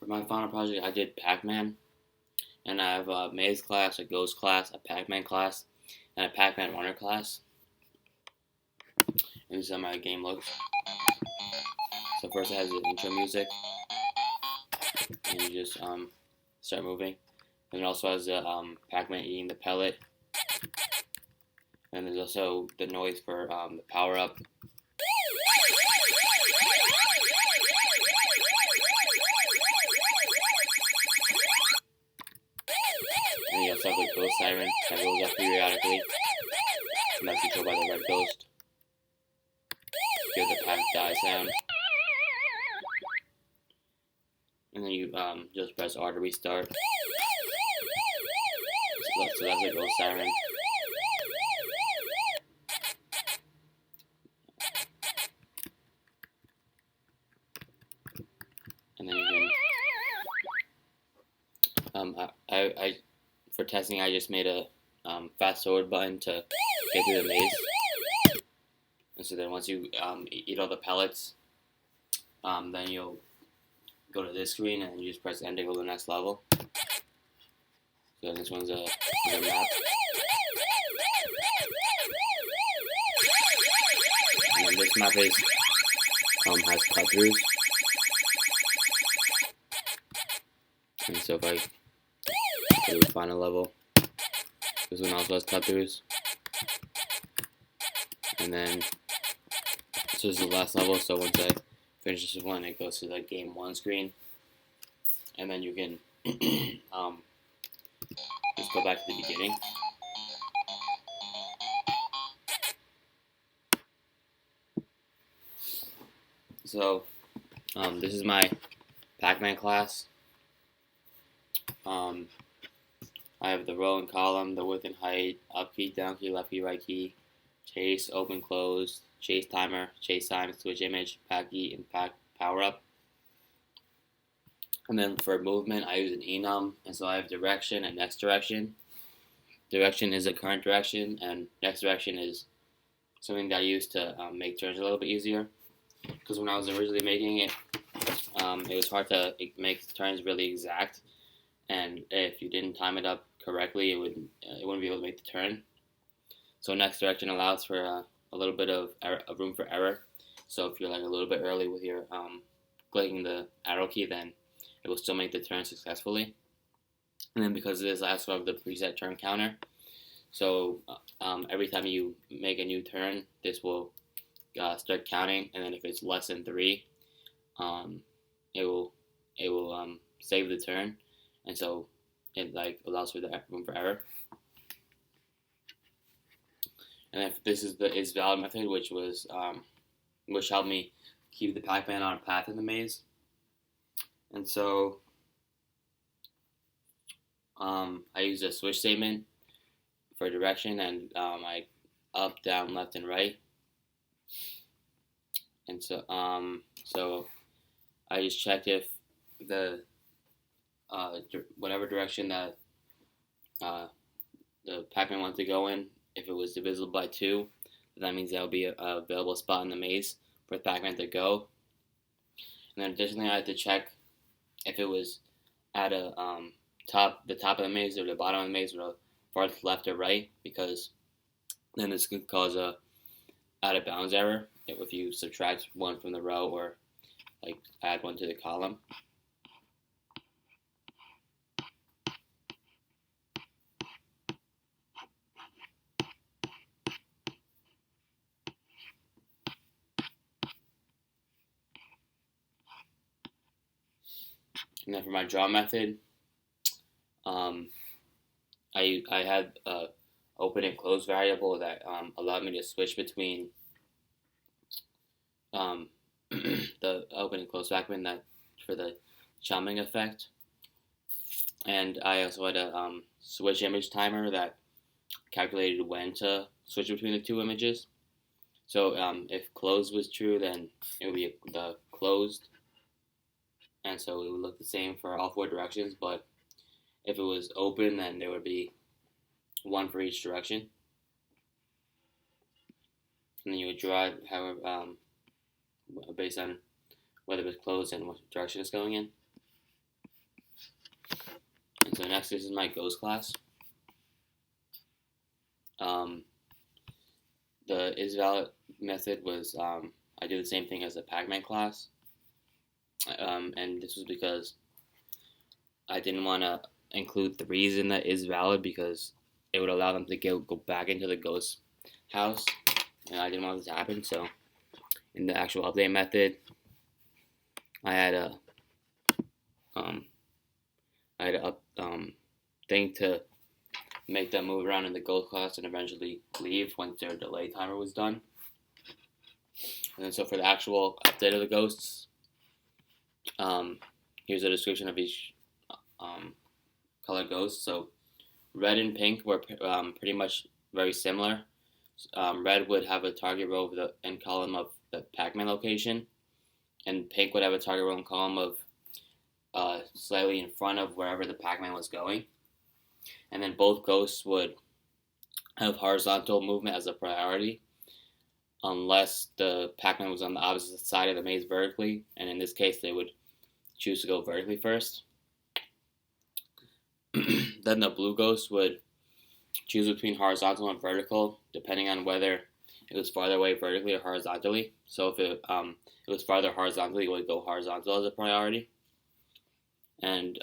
For my final project, I did Pac-Man, and I have a maze class, a ghost class, a Pac-Man class, and a Pac-Man runner class. And this is how my game looks. So first it has the intro music, and you just start moving. And it also has the Pac-Man eating the pellet, and there's also the noise for the power up. And you also have the ghost siren that goes up periodically, and that's controlled by the red ghost. You have the Pac die sound, and then you just press R to restart. So that's a ghost siren. And then you can I for testing I just made a fast forward button to get through the maze. And so then once you eat all the pellets, then you'll go to this screen and you just press N to go to the next level. So this one's a map. And then this map is has cut throughs. And so if I go to the final level, this one also has cut throughs. And then this is the last level, so once I finish this one, it goes to the game 1 screen. And then you can just go back to the beginning. So this is my Pac-Man class. I have the row and column, the width and height, up key, down key, left key, right key, chase, open, close, chase timer, chase time, switch image, pack key, and pack power up. And then for movement, I use an enum, and so I have direction and next direction. Direction is the current direction, and next direction is something that I use to make turns a little bit easier. Because when I was originally making it, it was hard to make turns really exact, and if you didn't time it up correctly, it wouldn't be able to make the turn. So next direction allows for a little bit of room for error. So if you're like a little bit early with your clicking the arrow key, then it will still make the turn successfully. And then because it is also have the preset turn counter, so every time you make a new turn, this will start counting, and then if it's less than 3, it will save the turn, and so it like allows for the room for error. And if this is the is valid method, which helped me keep the Pac-Man on a path in the maze. And so I use a switch statement for direction, and I up, down, left, and right. And so I just checked if the whatever direction that the Pac-Man wants to go in, if it was divisible by 2, that means that would be a available spot in the maze for the Pac-Man to go. And then additionally, I had to check if it was at a the top of the maze or the bottom of the maze, or the farthest left or right, because then this could cause a out of bounds error if you subtract 1 from the row or like add 1 to the column. And then for my draw method, I had a open and close variable that allowed me to switch between the open and close Pac-Man that for the chumming effect, and I also had a switch image timer that calculated when to switch between the 2 images. So if closed was true, then it would be the closed, and so it would look the same for all 4 directions. But if it was open, then there would be 1 for each direction, and then you would draw it however based on whether it's closed and what direction it's going in. So next, this is my ghost class. The is valid method was I do the same thing as the Pac-man class, and this was because I didn't want to include threes in that is valid because it would allow them to go back into the ghost house, and I didn't want this to happen. So in the actual update method, I had a thing to make them move around in the ghost class and eventually leave once their delay timer was done. And then so for the actual update of the ghosts, here's a description of each color ghost. So red and pink were pretty much very similar. Red would have a target row and column of the Pac-man location, and pink would have a target row and column of slightly in front of wherever the Pac-man was going. And then both ghosts would have horizontal movement as a priority, unless the Pac-man was on the opposite side of the maze vertically, and in this case they would choose to go vertically first. Then the blue ghost would choose between horizontal and vertical, depending on whether it was farther away vertically or horizontally. So if it was farther horizontally, it would go horizontal as a priority. And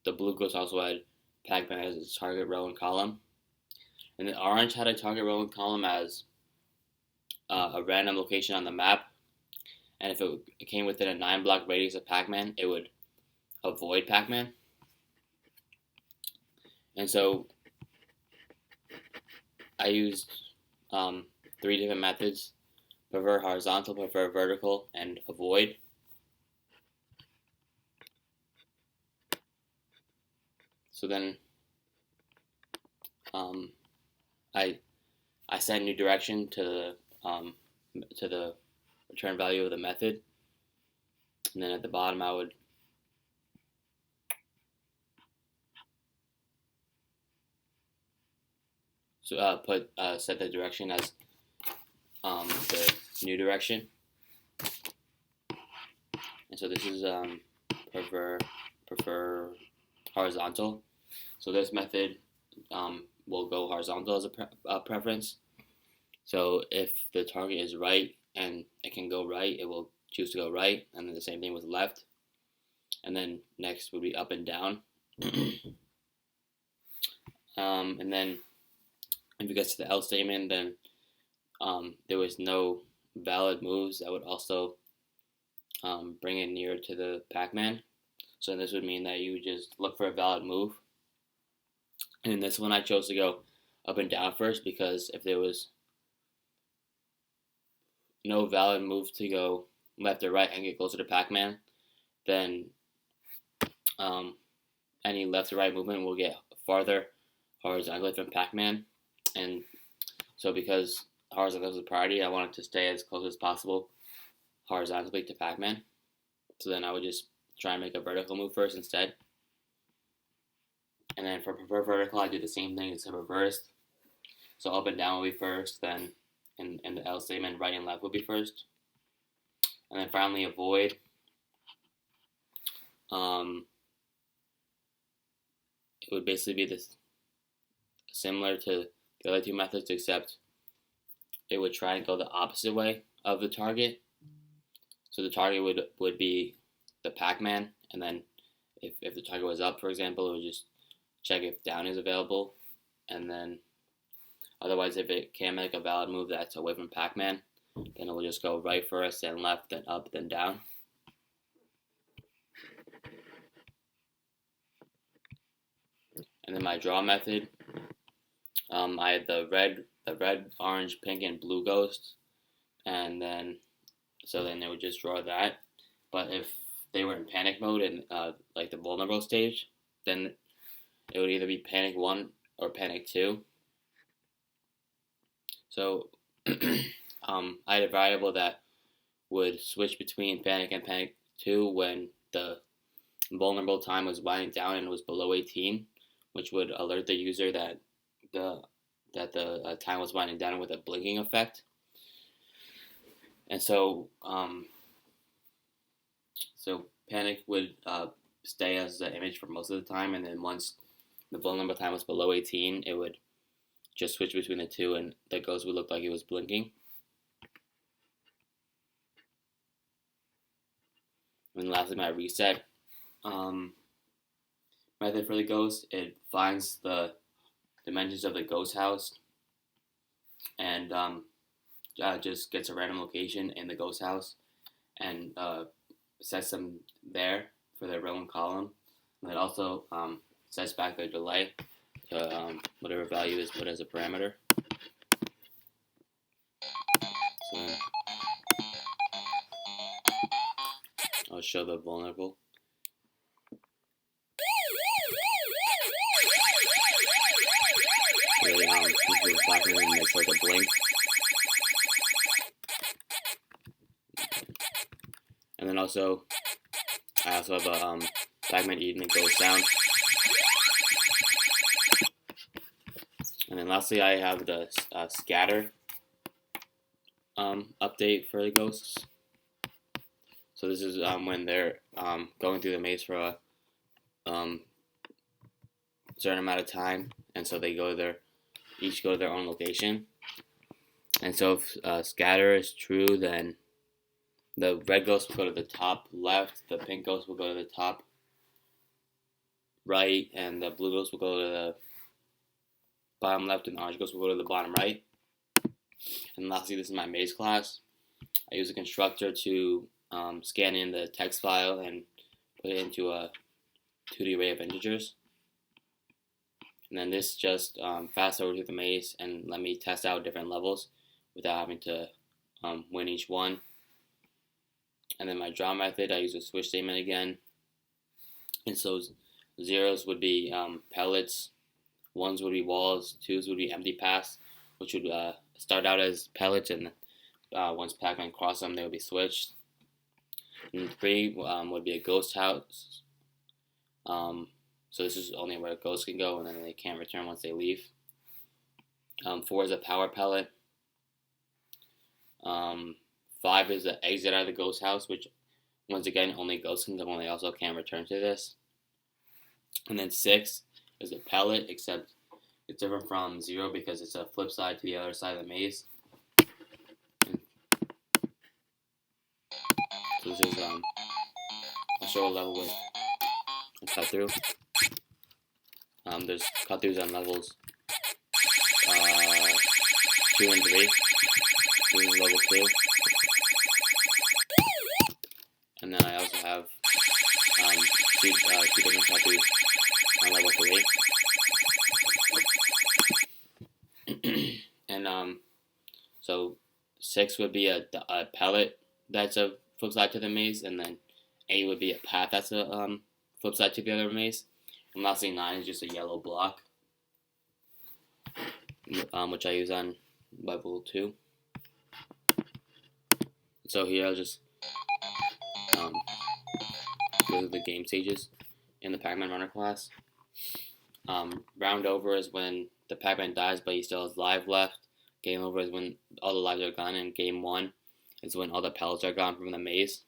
the blue ghost also had Pac-man as its target row and column. And the orange had a target row and column as a random location on the map. And if it came within a 9-block radius of Pac-man, it would avoid Pac-man. And so I used 3 different methods: prefer horizontal, prefer vertical, and avoid. So then I set a new direction to the return value of the method, and then at the bottom I would set the direction as the new direction. And so this is prefer horizontal. So this method will go horizontal as a preference. So if the target is right and it can go right, it will choose to go right, and then the same thing with left. And then next would be up and down. And then if it gets to the else statement, then there was no valid moves that would also bring it nearer to the Pac-man. So this would mean that you would just look for a valid move. And in this one, I chose to go up and down first, because if there was no valid move to go left or right and get closer to Pac-man, then any left or right movement will get farther horizontally from Pac-man. And so because horizontal is a priority, I wanted to stay as close as possible horizontally to Pac-man. So then I would just try and make a vertical move first instead. And then for prefer vertical, I do the same thing except reversed. So up and down will be first, then in the else statement, right and left will be first. And then finally avoid. It would basically be similar to the other 2 methods, except it would try and go the opposite way of the target. So the target would be the Pac-man, and then if the target was up, for example, it would just check if down is available, and then otherwise, if it can't make a valid move that's away from Pac-man, then it will just go right first, then left, then up, then down. And then my draw method, I had the red, orange, pink, and blue ghosts, and then they would just draw that. But if they were in panic mode and like the vulnerable stage, then it would either be panic 1 or panic 2. So I had a variable that would switch between panic and panic 2 when the vulnerable time was winding down and was below 18, which would alert the user that the time was winding down with a blinking effect. And so panic would stay as the image for most of the time, and then once the vulnerable time was below 18, it would just switch between the two, and the ghost would look like it was blinking. And lastly, my reset method for the ghost, it finds the dimensions of the ghost house and just gets a random location in the ghost house and sets them there for their row and column. And it also sets back the delay to whatever value is put as a parameter. So I'll show the vulnerable. So this is Pac-man and makes like a blink. And then also, I also have a Pac-man eating the ghost sound. And then lastly, I have the scatter update for the ghosts. So this is when they're going through the maze for a certain amount of time, and so they each go to their own location. And so if scatter is true, then the red ghost will go to the top left, the pink ghost will go to the top right, and the blue ghost will go to the bottom left, and the orange ghost will go to the bottom right. And lastly, this is my maze class. I use a constructor to scan in the text file and put it into a 2D array of integers. And then this just fast forward through the maze and let me test out different levels without having to win each one. And then my draw method, I use a switch statement again. And so zeros would be pellets, ones would be walls, twos would be empty paths, which would start out as pellets, and once Pac-Man crossed them, they would be switched. And 3 would be a ghost house. So this is only where ghosts can go, and then they can't return once they leave. 4 is a power pellet. 5 is the exit out of the ghost house, which once again only ghosts can go, and they also can't return to this. And then 6 is a pellet, except it's different from 0 because it's a flip side to the other side of the maze. So this is I'll show a level with a cut through. There's cut throughs on levels 2 and 3. This is level 2. And then I also have two different cut throughs on level 3. And so 6 would be a pellet that's a flip side to the maze, and then 8 would be a path that's a flip side to the other maze. And lastly, 9 is just a yellow block, which I use on level 2. So here I'll just go through the game stages in the Pac-Man Runner class. Round over is when the Pac-Man dies, but he still has life left. Game over is when all the lives are gone, and game 1 is when all the pellets are gone from the maze.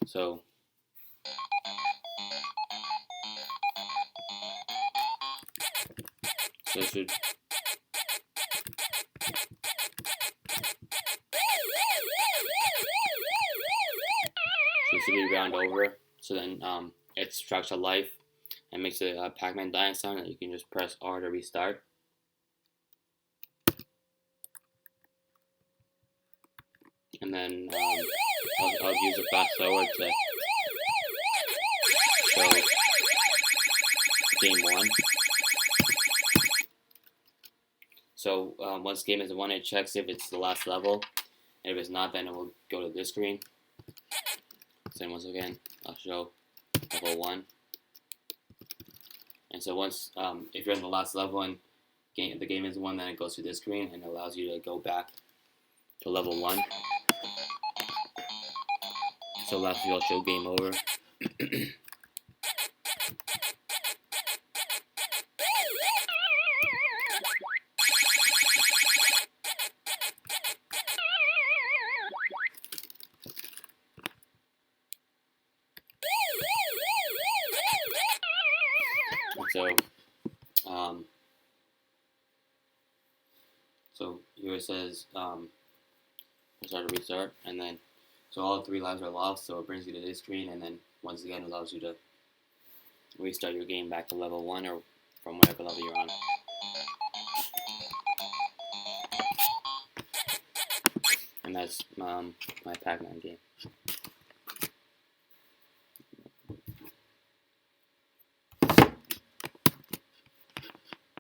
So this should be round over. So then it subtracts a life and makes a Pac-Man dying sound that you can just press R to restart. And then I'll use a fast forward to show game 1. So once game is 1, it checks if it's the last level, and if it's not, then it will go to this screen. So once again, I'll show level 1. And so once, if you're in the last level and the game is 1, then it goes to this screen and allows you to go back to level 1. So lastly, I'll show game over. um, so here it says restart, and then so all 3 lives are lost. So it brings you to this screen, and then once again allows you to restart your game back to level 1 or from whatever level you're on. And that's my Pac-Man game.